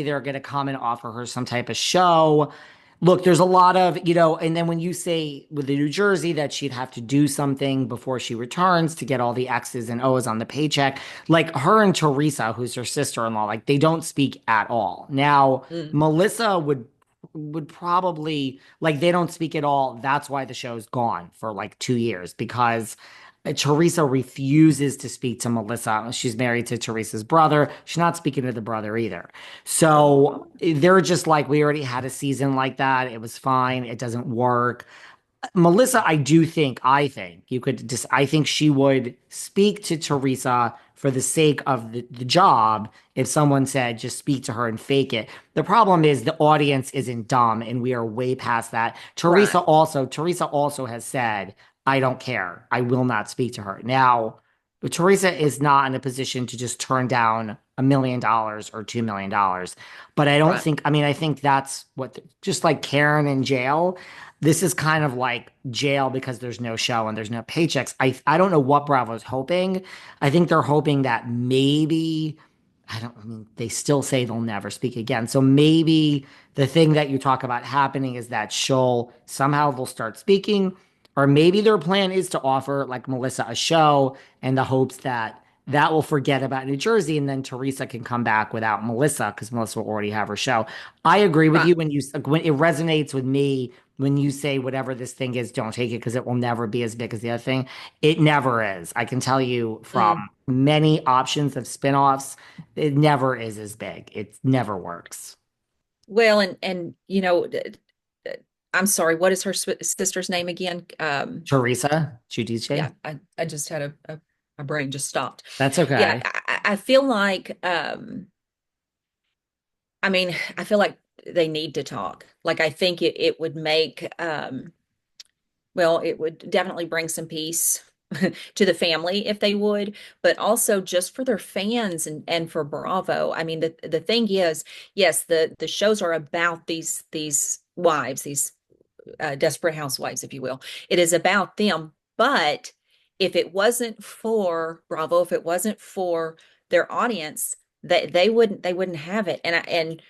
they're going to come and offer her some type of show. Look, there's a lot of, and then when you say with the New Jersey that she'd have to do something before she returns to get all the X's and O's on the paycheck, like her and Teresa, who's her sister-in-law, like they don't speak at all. Now, Mm, Melissa would probably like they don't speak at all. That's why the show's gone for like 2 years because Teresa refuses to speak to Melissa. She's married to Teresa's brother. She's not speaking to the brother either. So they're just like, we already had a season like that. It was fine. It doesn't work. Melissa, I think you could just, I think she would speak to Teresa for the sake of the job. If someone said, just speak to her and fake it. The problem is the audience isn't dumb and we are way past that. right. Teresa also has said, I don't care. I will not speak to her. Now, but Teresa is not in a position to just turn down $1 million or $2 million. But I don't Right. think, I mean, I think that's what, just like Karen in jail, this is kind of like jail because there's no show and there's no paychecks. I don't know what Bravo's hoping. I think they're hoping that maybe I mean they still say they'll never speak again. So maybe the thing that you talk about happening is that she'll somehow they'll start speaking, or maybe their plan is to offer like Melissa a show in the hopes that that will forget about New Jersey and then Teresa can come back without Melissa because Melissa will already have her show. I agree with Right. you when it resonates with me when you say whatever this thing is, don't take it because it will never be as big as the other thing. It never is. I can tell you from Mm. many options of spinoffs, it never is as big. It never works. Well, and uh, I'm sorry, what is her sister's name again? Teresa, Giudice, Yeah, I just had my brain just stopped. that's Yeah, okay. I feel like I mean, I feel like they need to talk. Like I think it would make well, it would definitely bring some peace to the family if they would, but also just for their fans and for Bravo. I mean, the thing is, yes, the shows are about these wives, these desperate housewives, if you will. It is about them, but if it wasn't for Bravo, if it wasn't for their audience, they wouldn't have it. And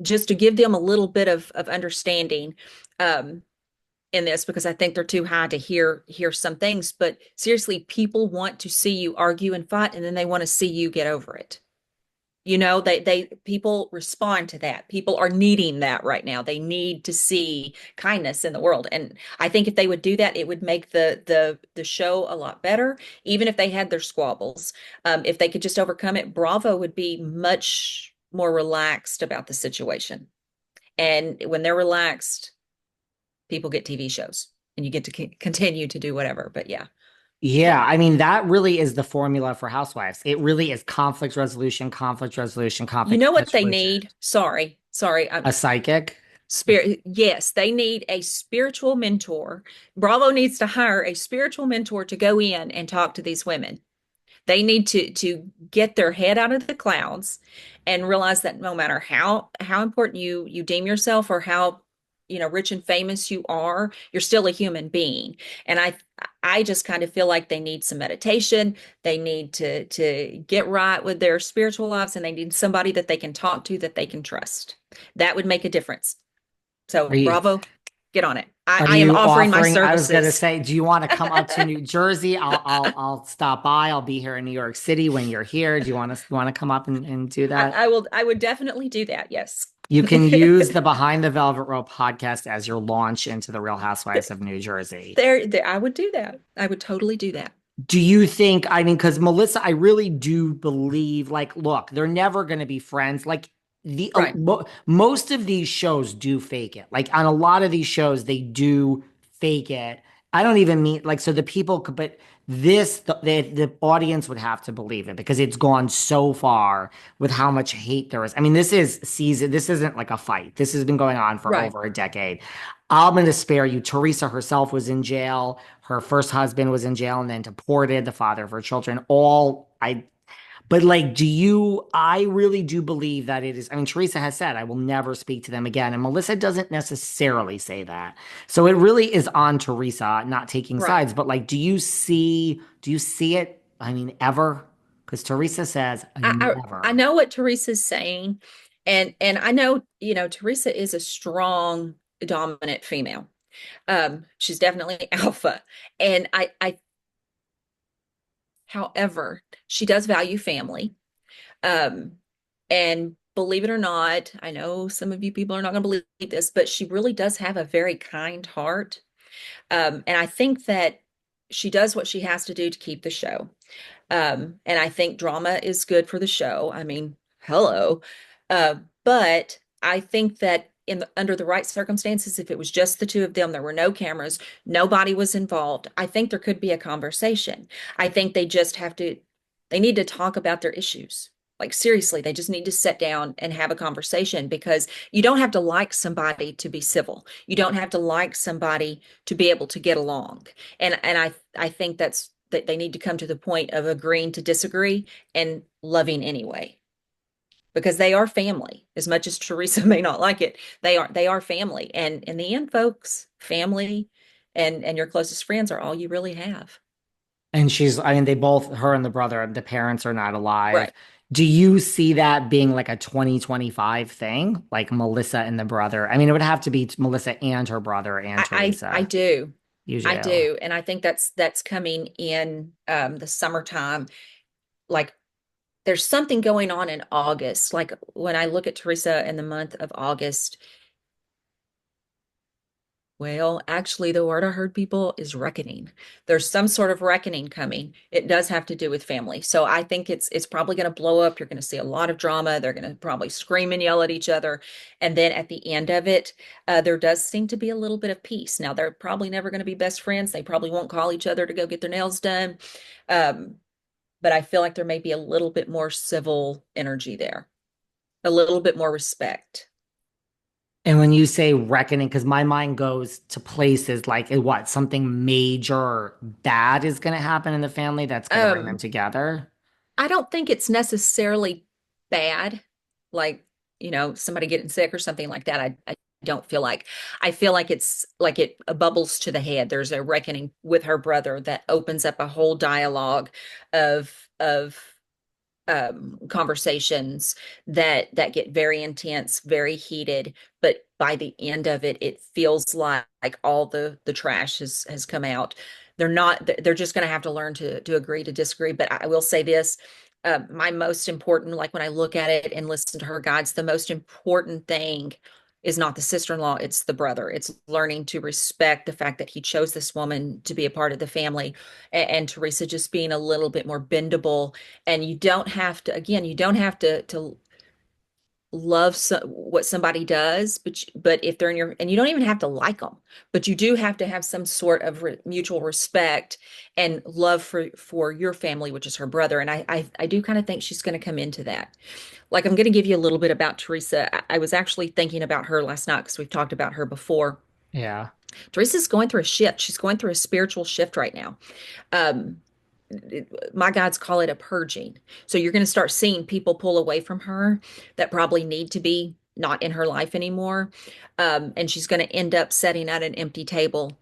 just to give them a little bit of understanding, um, in this because I think they're too high to hear some things. But seriously, people want to see you argue and fight, and then they want to see you get over it. They people respond to that. People are needing that right now. They need to see kindness in the world. And I think if they would do that, it would make the show a lot better, even if they had their squabbles. If they could just overcome it, Bravo would be much more relaxed about the situation. And when they're relaxed, people get TV shows and you get to continue to do whatever. But yeah, Yeah, yeah. I mean, that really is the formula for housewives. It really is conflict resolution, conflict resolution, You conflict know what they resolution. need? Sorry. I'm A psychic? spirit. Yes, they need a spiritual mentor. Bravo needs to hire a spiritual mentor to go in and talk to these women. They need to get their head out of the clouds and realize that no matter how important you deem yourself or how rich and famous you are, you're still a human being. And I just kind of feel like they need some meditation. They need to get right with their spiritual lives, and they need somebody that they can talk to that they can trust. That would make a difference. So Are you bravo, get on it. I, are I am you offering my offering? I was gonna services. say, do you want to come up to New Jersey? I'll stop by. I'll be here in New York City when you're here. Do you want to come up and do that? I would definitely do that. Yes. You can use the Behind the Velvet Rope podcast as your launch into the Real Housewives of New Jersey. There, I would do that. I would totally do that. Do you think, I mean, because Melissa, I really do believe, like, look, they're never going to be friends. Like, Right. most of these shows do fake it. Like, on a lot of these shows, they do fake it. I don't even mean, like, so the people could, but the audience would have to believe it because it's gone so far with how much hate there is. I mean, this isn't like a fight. This has been going on for Right. over a decade. I'm going to spare you. Teresa herself was in jail. Her first husband was in jail and then deported, the father of her children. But like, I really do believe that it is. I mean, Teresa has said, I will never speak to them again. And Melissa doesn't necessarily say that. So it really is on Teresa not taking Right. sides. But like, do you see it? I mean, ever? Because Teresa says I, I never. I know what Teresa's saying, And I know, Teresa is a strong, dominant female. She's definitely alpha. And however, she does value family. Um, and believe it or not, I know some of you people are not going to believe this, but she really does have a very kind heart. And I think that she does what she has to do to keep the show. And I think drama is good for the show. I mean, hello. But I think that under the right circumstances, if it was just the two of them, there were no cameras, nobody was involved, I think there could be a conversation. I think they need to talk about their issues. Like seriously, they just need to sit down and have a conversation because you don't have to like somebody to be civil. You don't have to like somebody to be able to get along. And I think that they need to come to the point of agreeing to disagree and loving anyway. Because they are family. As much as Teresa may not like it, they are family. And in the end, folks, family and your closest friends are all you really have. And I mean, they both, her and the brother, the parents are not alive. Right. Do you see that being like a 2025 thing? Like Melissa and the brother? I mean, it would have to be Melissa and her brother and I Teresa. do. You I do. do. And I think that's coming in the summertime. Like there's something going on in August. Like when I look at Teresa in the month of August, well, actually, the word I heard, people, is reckoning. There's some sort of reckoning coming. It does have to do with family. So I think it's probably going to blow up. You're going to see a lot of drama. They're going to probably scream and yell at each other. And then at the end of it, there does seem to be a little bit of peace. Now, they're probably never going to be best friends. They probably won't call each other to go get their nails done. Um, but I feel like there may be a little bit more civil energy there, a little bit more respect. And when you say reckoning, because my mind goes to places like what, something major bad is going to happen in the family that's going to bring them Um, together. I don't think it's necessarily bad, like, somebody getting sick or something like that. I don't feel like. I feel like it's like it bubbles to the head. There's a reckoning with her brother that opens up a whole dialogue of conversations that get very intense, very heated. But by the end of it, it feels like all the trash has come out. They're just going to have to learn to agree to disagree. But I will say this. My most important, like when I look at it and listen to her guides, the most important thing is not the sister-in-law, it's the brother. It's learning to respect the fact that he chose this woman to be a part of the family, and Teresa just being a little bit more bendable. And you don't have to, again, you don't have to love what somebody does, but if they're in your, and you don't even have to like them, but you do have to have some sort of mutual respect and love for your family, which is her brother. And I do kind of think she's going to come into that. Like I'm going to give you a little bit about Teresa. I was actually thinking about her last night because we've talked about her before. Yeah. Teresa's going through a shift. She's going through a spiritual shift right now. um my guides call it a purging. So you're going to start seeing people pull away from her that probably need to be not in her life anymore. And she's going to end up setting at an empty table